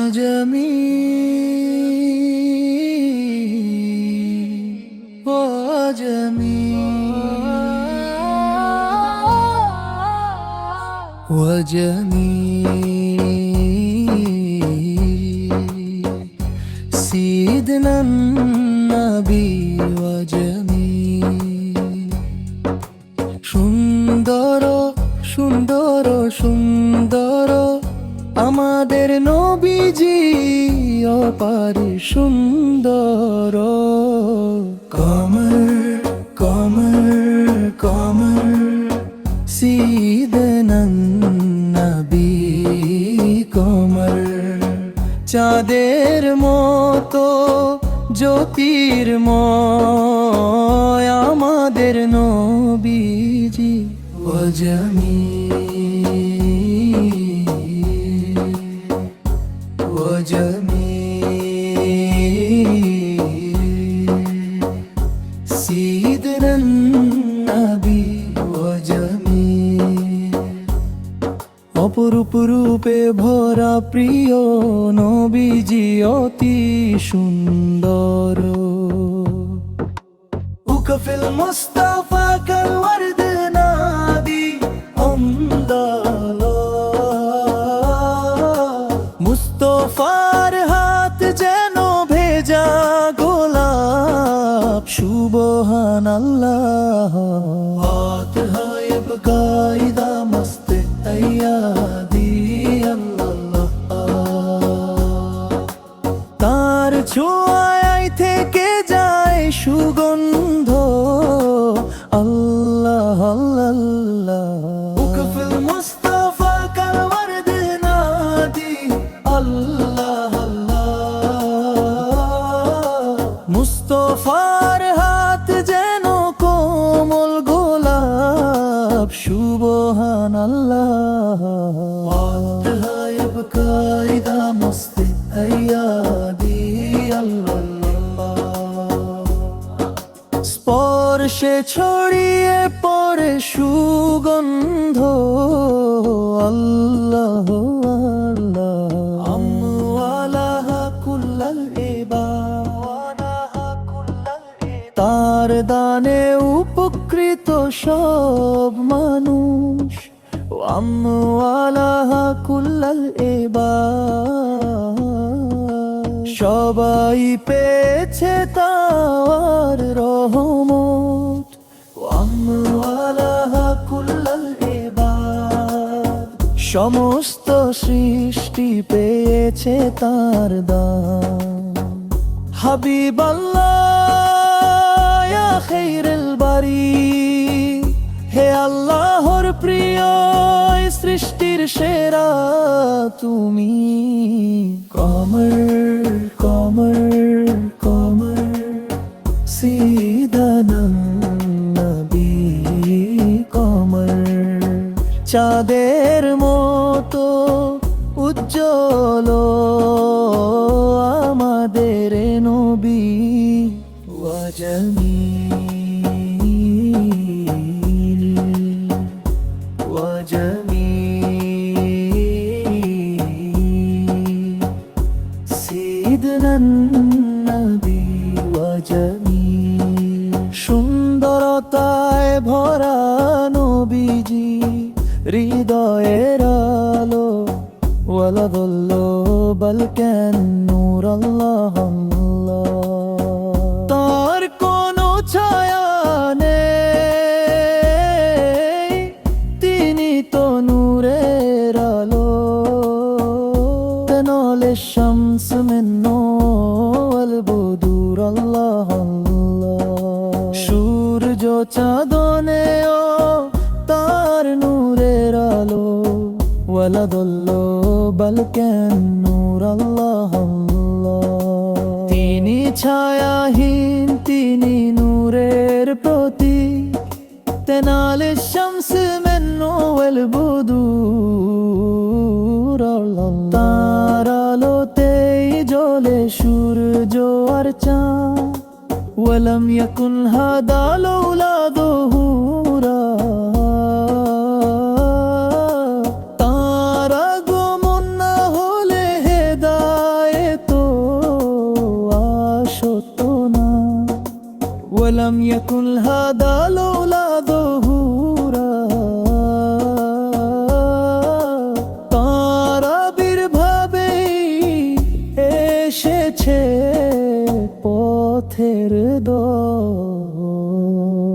وجميل وجميل وجميل سيدنا النبي وجميل সুন্দর সুন্দর সুন্দর আমাদের নবীজি অপার সুন্দর কমর কমর কমর সিদনা নবী কমর চাঁদের মতো জ্যোতির্ময় আমাদের নবীজি وجميل وجميل سيدنا النبي وجميل অপরূপ রূপে ভরা প্রিয় নবীজি অতি সুন্দর উকফিল মুস্তাফা কাল ওয়ারদ নাদি মুস্তফার হাত যেন ভেজা গোলাপ সুবহানাল্লাহ হাত হয় বকায়দা মস্ত আয়াদি আল্লাহ তার ছোঁয়ায় থেকে যায় সুগন্ধ আল্লাহ আল্লাহ উকফিল মুস্তাফা কাল ওয়ারদ নাদি আল্লাহ আল্লাহ মুস্তফার হাত যেন কোমল গোলাপ সুবহানাল্লাহ হাত হয় বকায়দা মস্ত আয়াদি আল্লাহ স্পর্শে ছড়িয়ে পড়ে সুগন্ধ আল্লাহ আল্লাহ আমওয়ালাহা কুল্লাল ইবাদ তার দানে উপকৃত সব মানুষ আমওয়ালাহা কুল্লাল ইবাদ সবাই পেয়েছে তার রহমত আমওয়ালাহা কুল্লাল ইবাদ সমস্ত সৃষ্টি পেয়েছে তার দান হাবিবাল্লাহ ইয়া খায়রুল বারি হে আল্লাহর প্রিয় সৃষ্টির সেরা তুমি কমর কমর কমর সিদনা নবী কমর চাঁদের মতো উজ্জ্বল আমাদের নবী وجميل وجميل سيدنا النبي وجميل সুন্দরতায় ভরা নবীজি হৃদয়ের আলো ওয়ালাদুল্ল বালকান নূর আল্লাহ তার কোনো ছায়া নেই তিনি তো নূরের আলো তেনলে শামস মিন্নো আল বুদুর আল্লাহ সূর্য চাঁদনেও তার নূরের আলো ওয়ালাদুল্ল বালকান নূর আল্লাহ তিনি ছায়াহীন তিনি নূরের প্রতীক তেনালে শামস মিন্নো আল বুদুর তার আলোতেই জ্বলে সূর্য আর চাঁদ ওয়ালাম ইয়াকুন হাদা লাউলা যুহুরা তার আগমন না হলে হেদায়েত ولم يكن هذا لولا ظهورا তার আবির্ভাবেই এসেছে পথের দোর।